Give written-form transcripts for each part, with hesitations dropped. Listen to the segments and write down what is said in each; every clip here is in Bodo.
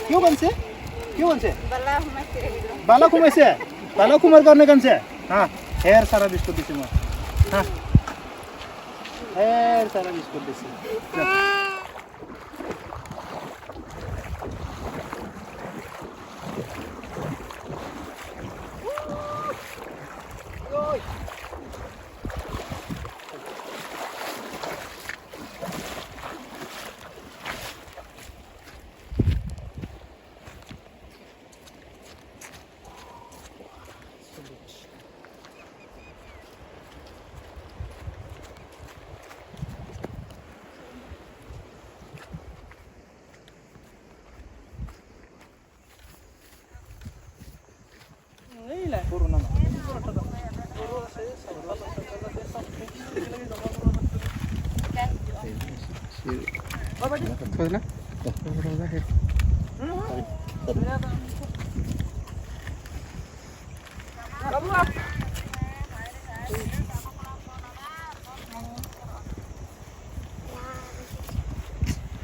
क्यों बनसे बाला घुमाइছে बाला घुमार কাৰণে কানছে হা হেৰ সারা বিস্কুট দিছে মই হা হেৰ সারা বিস্কুট দিছে Corona na.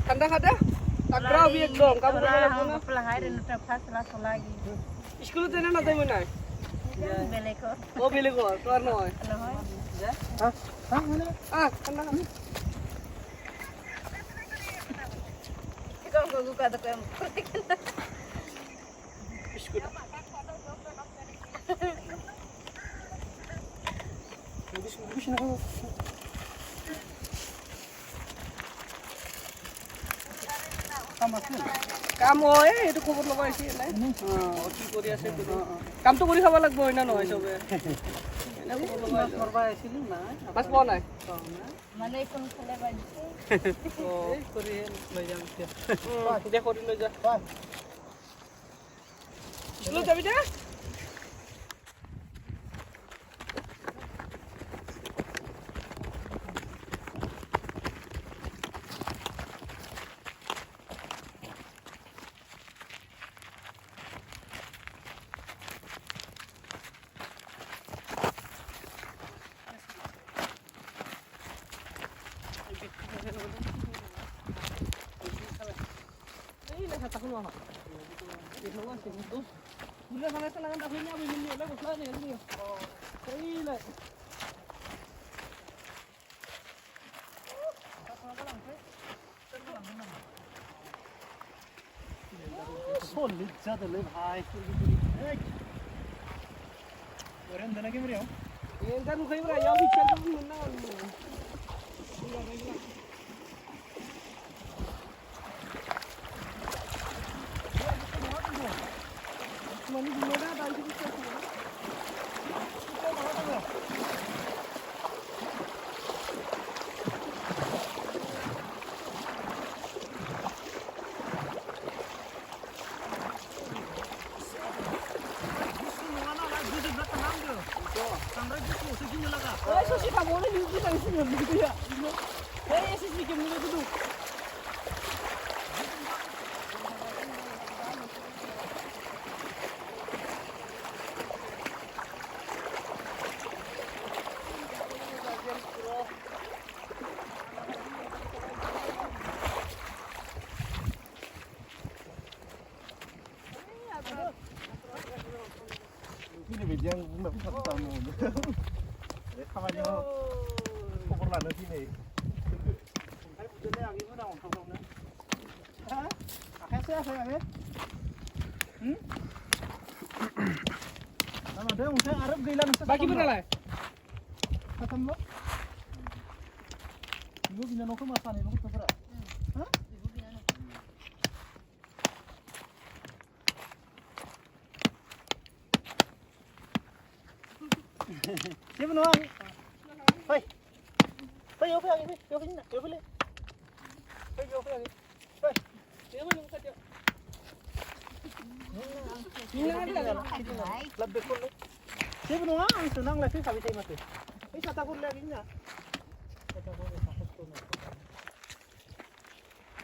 Kada-kada, tak berapa biar dong. Kamu berapa? Pelahai dan udah pas langsung lagi. Sekolah mana nanti mana? Beleko. Oh pilih kau, keluar noy. Hah? Hah mana? Kanda. Ikaw ang gugukada ko yung Biskut. Bis na ko. কাম হয় এইটো খবৰ ল'ব আহিছে নাই কি কৰি আছে কামটো কৰি খাব লাগিব হয় না নহয় চবে মাছ পোৱা নাই মানে কোন ফালে বাজিছে কৰি লৈ যাম এতিয়া কৰি লৈ যা স্কুলত যাবি দে Solid jadale bhai Oren dana ke meriyo Entar nu khay bra yaw picture ko munna Mani dimana dal di picture ko Eso sí, kamu ni kita di sini begitu ya. Sih sedikit dulu duduk. Ini bejang nggak bisa ketemu. Kamarnya populer di sini. Saya punya yang ini dong, tolongnya. Hah? Akhirnya saya ya. Nama dia mungkin Arab gila nasi. Bagi berapa lah? Katam lo? Ibu bina noko masan ini noko berapa? Hah? Siapa nuang? Hei, hei, apa yang ini? Apa ini? Apa ini? Hei, apa yang ini? Hei, siapa yang saja? Ini ada. Lebih kurang. Siapa nuang? Senang lagi kami saya mati. Ini kata kurang lagi nya. Kata kurang sakit kurang.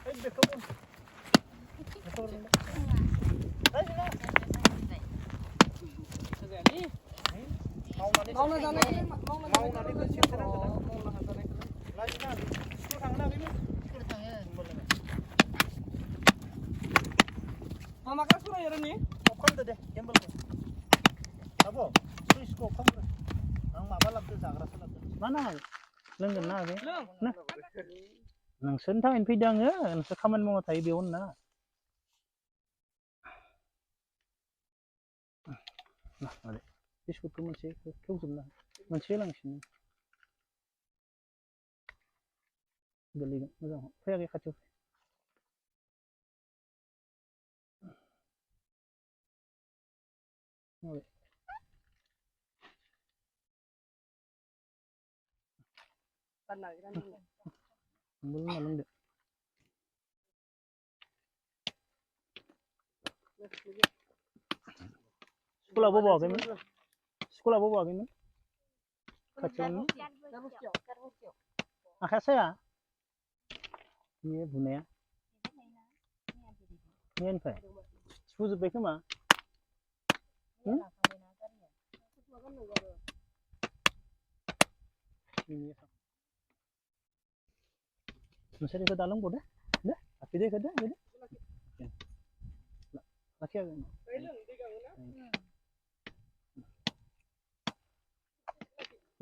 Hei, berkebun. Berkebun. Hei, mana? Mau nanti ke situ मा नाङा लोंगोन ना बे लों नोंसोरनि थाखायनो फैदों आङो नोंसोर खामानि मावना थायो बेयावनो ना बिस्कुटखौ मोनसे खेवजोबना मोनसे होलांसिनो गोलैगोन मोजां फैयाखै खाथियाव लोंना लोंदो स्कुलाबो बावाखैमोन खाथियावनो आखाया साया बियो बुनाया मैयानिफ्राय सुजोब्बाय खोमा नोंसोर बेखौ दा लोंबाव दे हाफिदो बेखौ दे लाखियाखै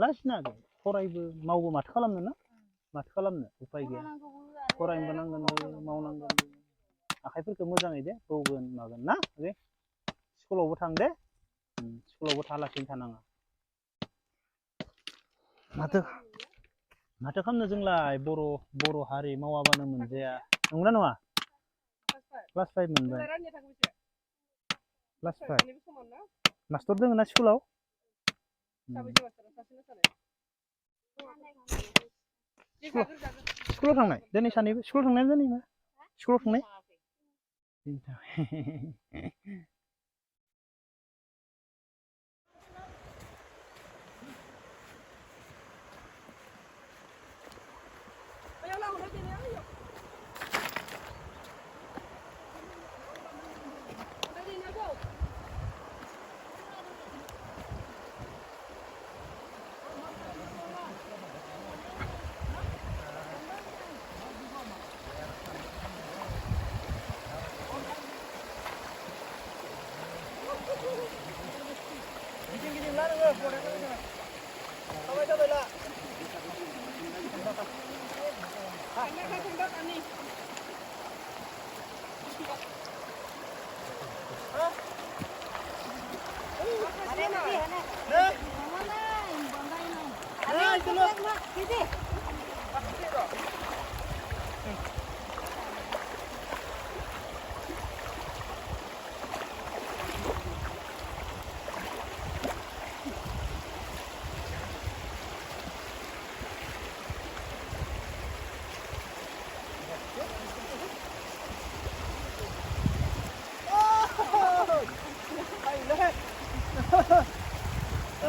लासिनाखै फरायबो मावबो माथो खालामनो ना माथो खालामनो उफाय गैया फरायनोबो नांगोन मावनांगोन आखाइफोरखौ मोजाङै दे बौगोन मागोन ना दे स्कुलावबो थां दे स्कुलावबो थालासिनो थानाङा माथो खालामनो जोंलाय बर' हारि मावाबानो मोनजाया नंगौना नङा क्लास 5 मोनबाय क्लास 5 मास्टर दोङो ना स्कुलाव स्कुलाव थांनाय दिनै सानैबो स्कुलाव थांनाय दिनै स्कुलाव थांनाय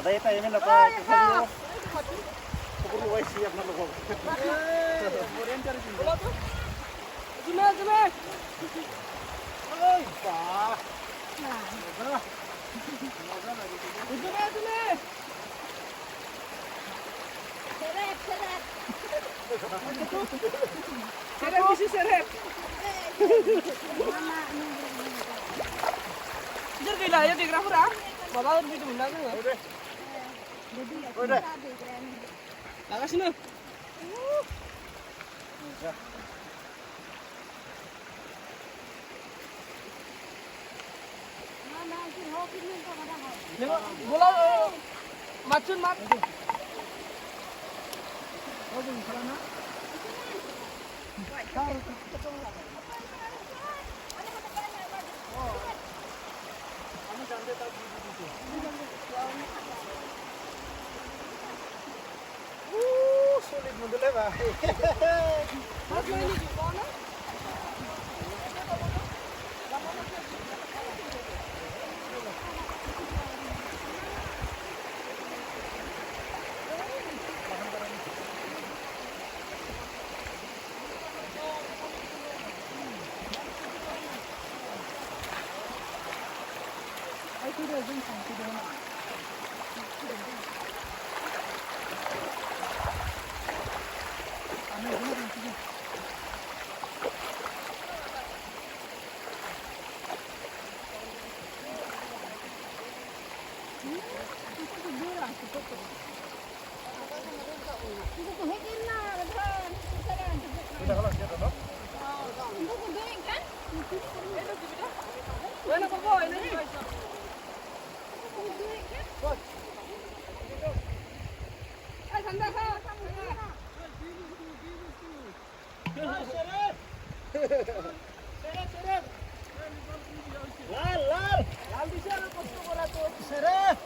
Đây tay mới là có không có siap nak logo. Kemudian cari sini. Jume. Oi, pa. Nah. Jume. Seret bisi seret. Jur gila ya di grafura. Bawa urut itu bunda kan? Udah. Lakas sini. Bola macun mat. Oh, di sana. Kamu jangan tak di situ. Sulit mundur Pak. Mas ini di mana? Udah kalau dia dong. Bueno, ¿cómo voy? ¿No? Ay, sanda, Lal bisa na kosto kora to. Sere.